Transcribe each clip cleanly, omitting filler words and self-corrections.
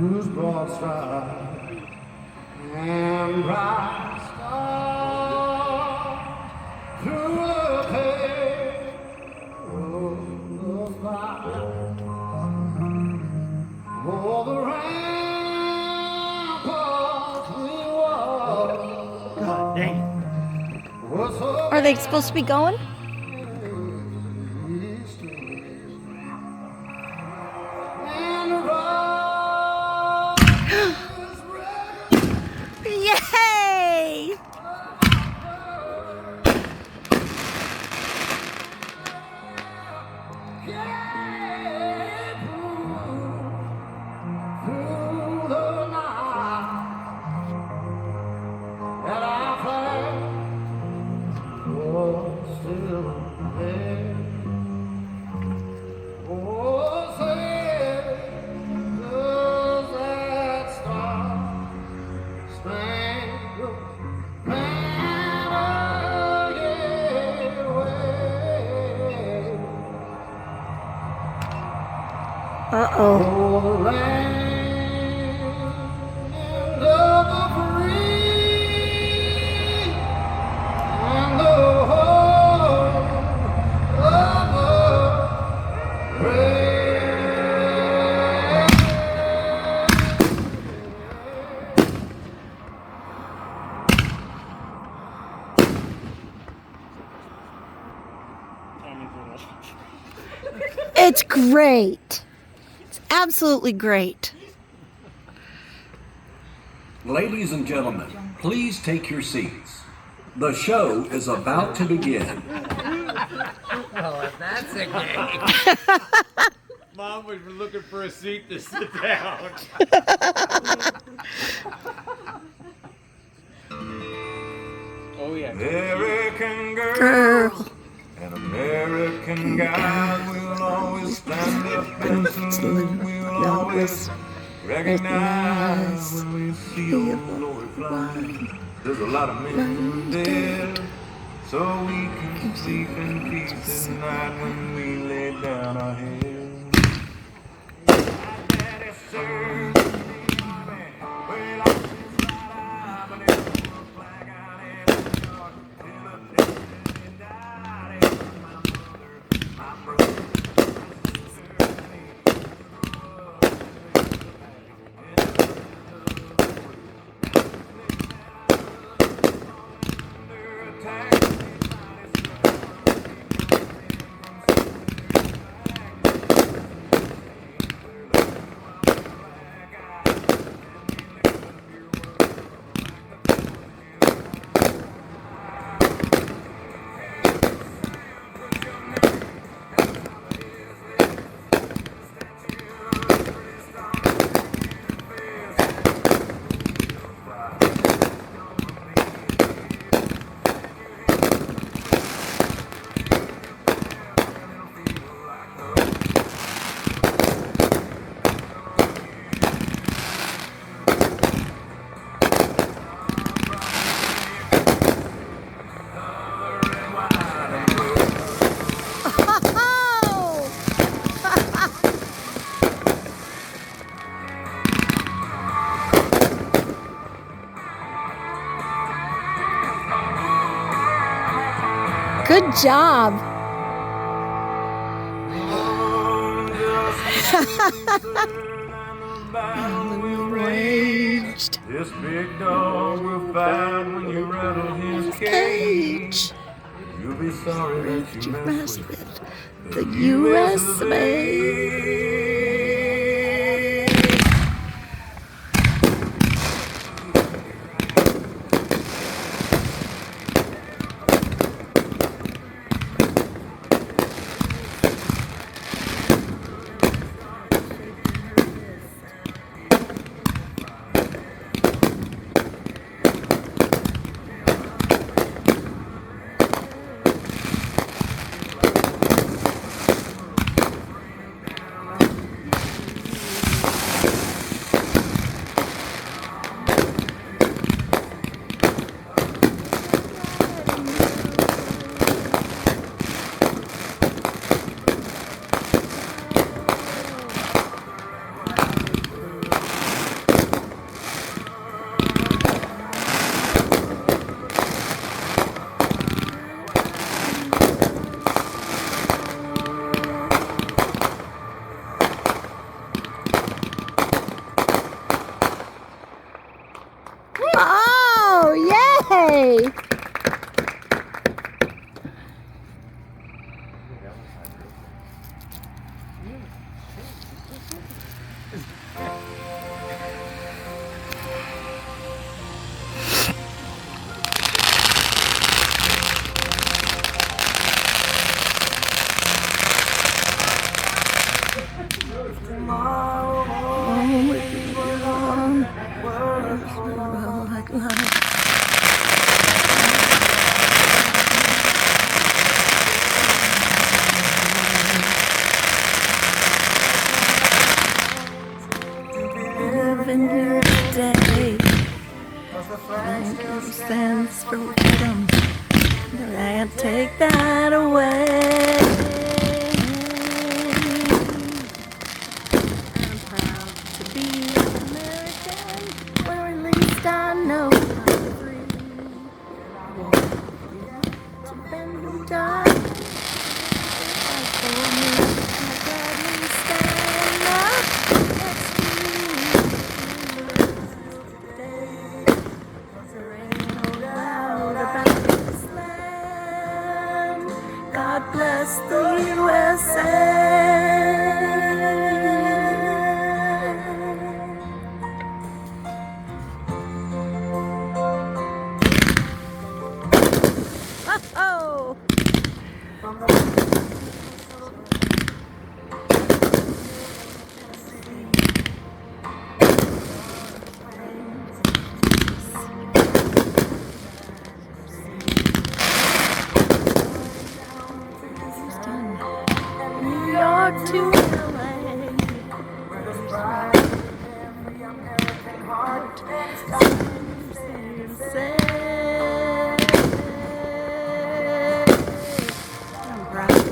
whose broad stride and bright star through the pale of fire. Oh, the ramparts we walked. God dang. Are they supposed to be going? Yay! Uh-oh. Oh, land of the free and the home of the brave. It's great. It's absolutely great. Ladies and gentlemen, please take your seats. The show is about to begin. Oh, that's a game. Mom was looking for a seat to sit down. Oh, yeah. American Girl. An American guy will always stand up and salute. We'll always recognize when we see old Lord fly. There's a lot of men dead, so we can sleep in peace at night when we lay down our heads. Daddy served in the army, well, I was right eye, but it was a flag out in the yard till the day that he died. My brother, my sister, and he under attack. Good job. Raged. This big dog will fight when you rattle his cage. You'll be sorry that you messed with The U.S. of A. Yay! Living here today, thank you stands for freedom. Can't take that away. I'm proud to be American, or at least I know I'm free. To bend and die, fight for me. I gladly stand up next to you. There ain't no doubt about this land. God bless the USA. Oh! New York to LA. I'm proud to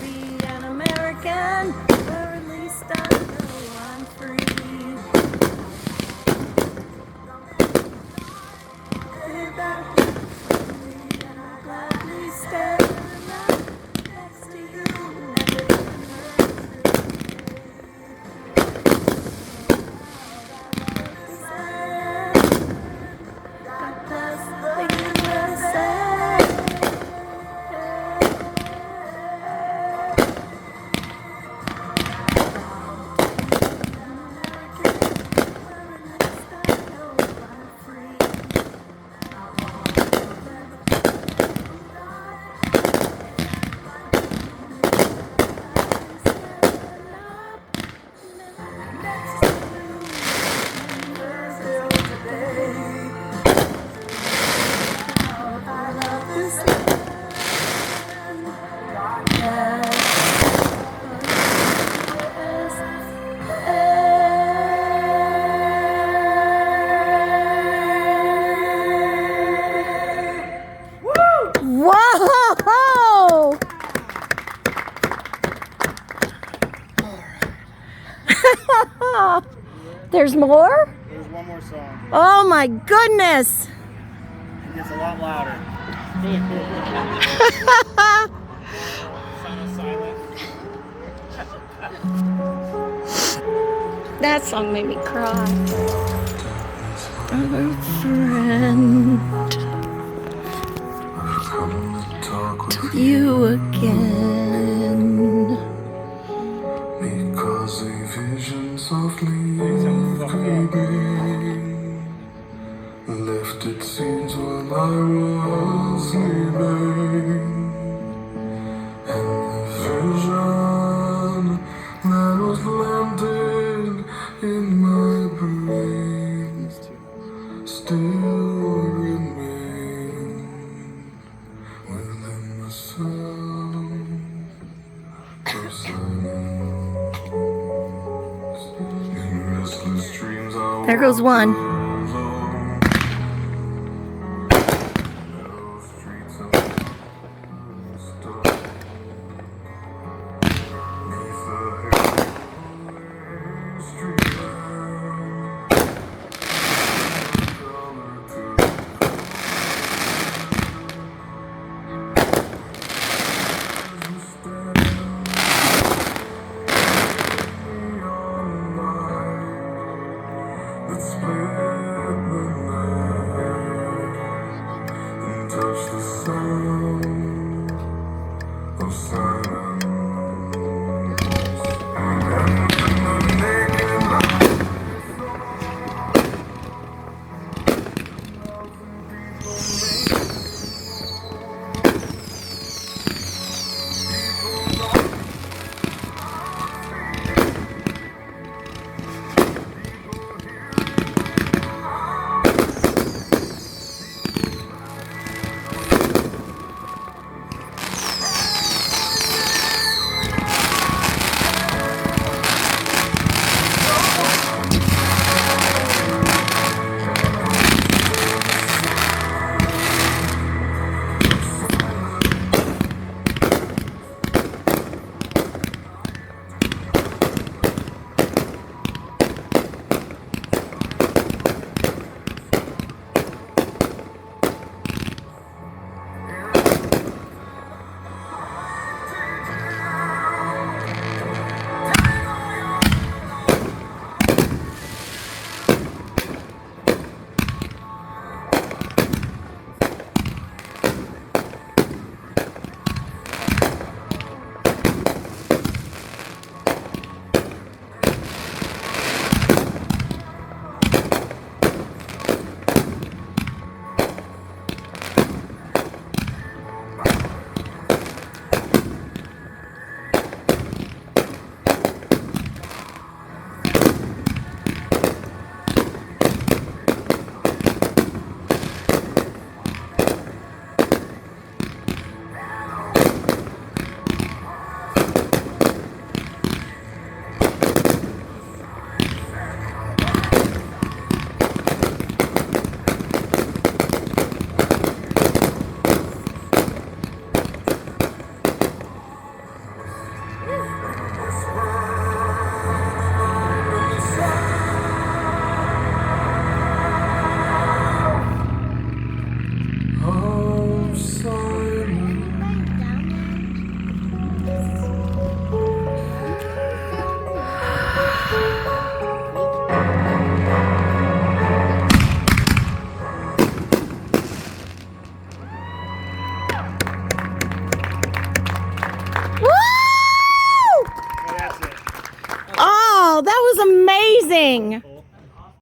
be an American, or at least I know I'm free. I'll gladly stand up next to you. God bless the USA. Whoa! There's more? There's one more song. Oh my goodness! It gets a lot louder. Really cool. Silent. That song made me cry. Other friend, to you again. Because a vision softly creeping left its scenes while I was sleeping, and the vision that was planted in my brain still remains within the sound of silence. In restless dreams I There goes one. walk alone. Narrow streets and stuff. Neath the hazy street lamp, color to amazing.